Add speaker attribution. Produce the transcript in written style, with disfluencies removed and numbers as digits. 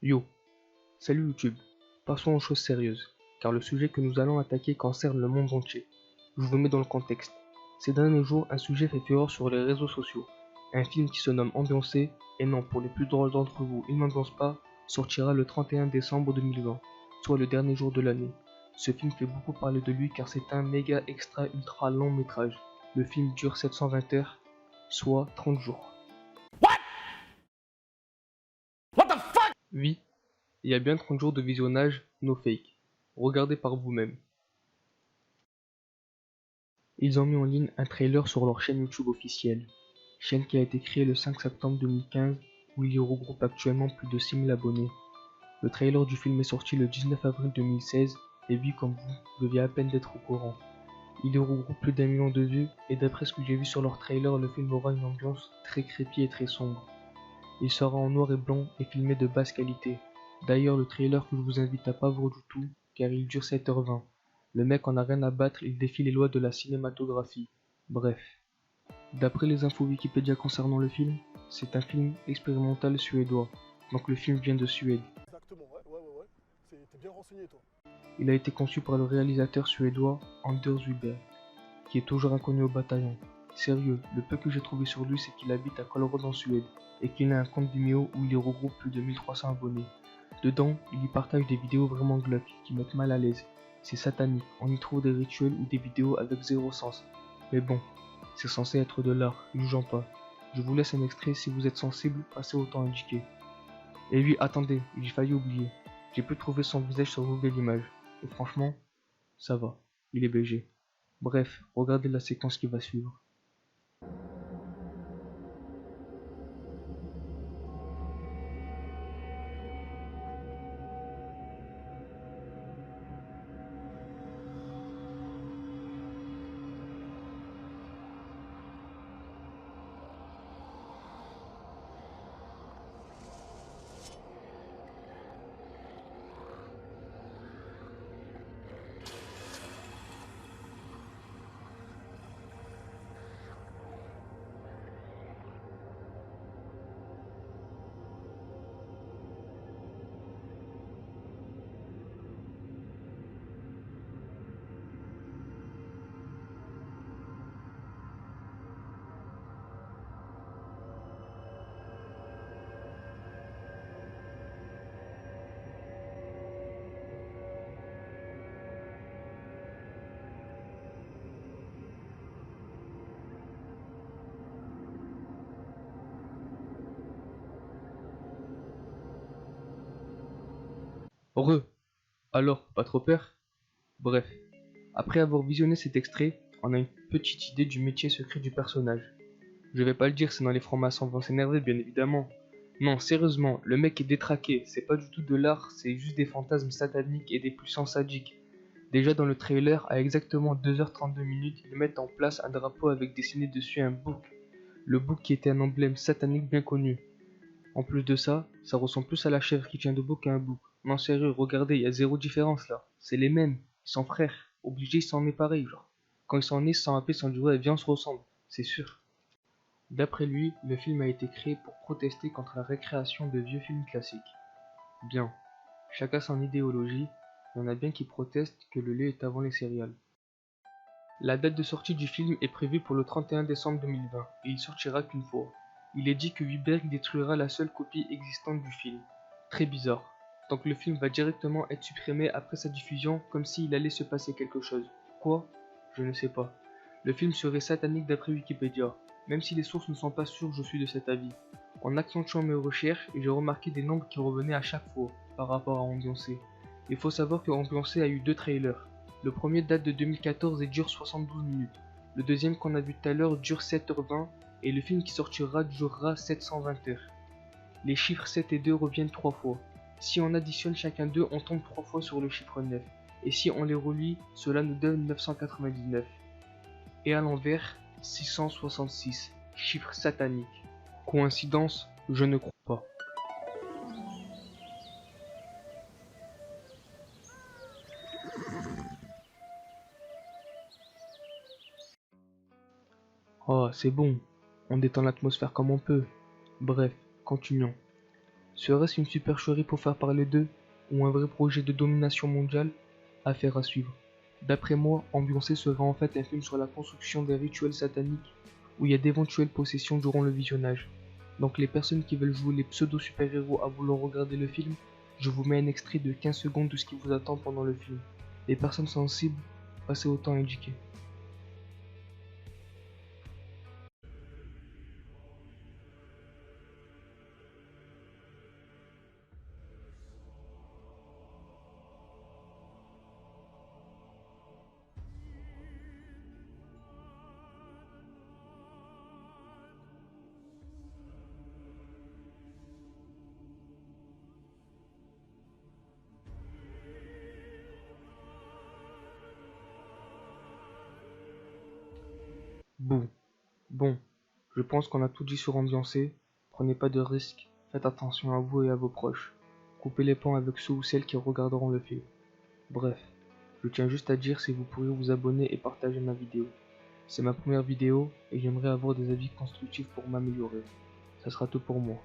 Speaker 1: Yo, salut YouTube. Passons aux choses sérieuses, car le sujet que nous allons attaquer concerne le monde entier. Je vous mets dans le contexte. Ces derniers jours, un sujet fait fureur sur les réseaux sociaux. Un film qui se nomme Ambiancé, et non, pour les plus drôles d'entre vous, il n'ambiance pas, sortira le 31 décembre 2020, soit le dernier jour de l'année. Ce film fait beaucoup parler de lui car c'est un méga extra ultra long métrage. Le film dure 720 heures, soit 30 jours. Oui, il y a bien 30 jours de visionnage, no fake. Regardez par vous-même. Ils ont mis en ligne un trailer sur leur chaîne YouTube officielle, chaîne qui a été créée le 5 septembre 2015 où il y regroupe actuellement plus de 6000 abonnés. Le trailer du film est sorti le 19 avril 2016 et oui, comme vous deviez à peine d'être au courant. Il y regroupe plus d'1 million de vues et d'après ce que j'ai vu sur leur trailer, le film aura une ambiance très creepy et très sombre. Il sera en noir et blanc et filmé de basse qualité. D'ailleurs, le trailer que je vous invite à pas voir du tout, car il dure 7h20. Le mec en a rien à battre, il défie les lois de la cinématographie. Bref. D'après les infos Wikipédia concernant le film, c'est un film expérimental suédois. Donc le film vient de Suède.
Speaker 2: Exactement, ouais. T'es bien renseigné, toi.
Speaker 1: Il a été conçu par le réalisateur suédois Anders Wiberg, qui est toujours inconnu au bataillon. Sérieux, le peu que j'ai trouvé sur lui, c'est qu'il habite à Kållered en Suède et qu'il a un compte Vimeo où il y regroupe plus de 1300 abonnés. Dedans, il y partage des vidéos vraiment glauques qui mettent mal à l'aise. C'est satanique, on y trouve des rituels ou des vidéos avec zéro sens. Mais bon, c'est censé être de l'art, jugeons pas. Je vous laisse un extrait, si vous êtes sensible, passez au temps indiqué. Et oui, attendez, j'ai failli oublier. J'ai pu trouver son visage sur Google Images. Et franchement, ça va, il est BG. Bref, regardez la séquence qui va suivre. Heureux. Alors, pas trop peur? Bref, après avoir visionné cet extrait, on a une petite idée du métier secret du personnage. Je vais pas le dire, sinon les francs-maçons vont s'énerver, bien évidemment. Non, sérieusement, le mec est détraqué, c'est pas du tout de l'art, c'est juste des fantasmes sataniques et des puissances sadiques. Déjà dans le trailer, à exactement 2h32 minutes, ils mettent en place un drapeau avec dessiné dessus un bouc. Le bouc qui était un emblème satanique bien connu. En plus de ça, ça ressemble plus à la chèvre qui tient debout qu'à un bouc. Non sérieux, regardez, il y a zéro différence là. C'est les mêmes, ils sont frères. Obligés, ils sont nés pareil, genre. Quand ils sont nés, ils sont appelés sans dire ouais, viens on se ressemble, c'est sûr. D'après lui, le film a été créé pour protester contre la récréation de vieux films classiques. Bien, chacun son idéologie, il y en a bien qui protestent que le lait est avant les céréales. La date de sortie du film est prévue pour le 31 décembre 2020 et il sortira qu'une fois. Il est dit que Wiberg détruira la seule copie existante du film. Très bizarre. Donc le film va directement être supprimé après sa diffusion comme s'il allait se passer quelque chose. Quoi? Je ne sais pas. Le film serait satanique d'après Wikipédia. Même si les sources ne sont pas sûres, je suis de cet avis. En accentuant mes recherches, j'ai remarqué des nombres qui revenaient à chaque fois par rapport à Ambiancé. Il faut savoir que Ambiancé a eu deux trailers. Le premier date de 2014 et dure 72 minutes. Le deuxième qu'on a vu tout à l'heure dure 7h20 et le film qui sortira durera 720 heures. Les chiffres 7 et 2 reviennent 3 fois. Si on additionne chacun d'eux, on tombe 3 fois sur le chiffre 9. Et si on les relie, cela nous donne 999. Et à l'envers, 666. Chiffre satanique. Coïncidence? Je ne crois pas. Oh, c'est bon. On détend l'atmosphère comme on peut. Bref, continuons. Serait-ce une supercherie pour faire parler d'eux, ou un vrai projet de domination mondiale? Affaire à suivre. D'après moi, Ambiancé serait en fait un film sur la construction des rituels sataniques, où il y a d'éventuelles possessions durant le visionnage. Donc les personnes qui veulent jouer les pseudo-super-héros à vouloir regarder le film, je vous mets un extrait de 15 secondes de ce qui vous attend pendant le film. Les personnes sensibles, passez au temps indiqué. Bon, je pense qu'on a tout dit sur Ambiancé. Prenez pas de risques, faites attention à vous et à vos proches. Coupez les ponts avec ceux ou celles qui regarderont le film. Bref, je tiens juste à dire si vous pourriez vous abonner et partager ma vidéo. C'est ma première vidéo et j'aimerais avoir des avis constructifs pour m'améliorer. Ça sera tout pour moi.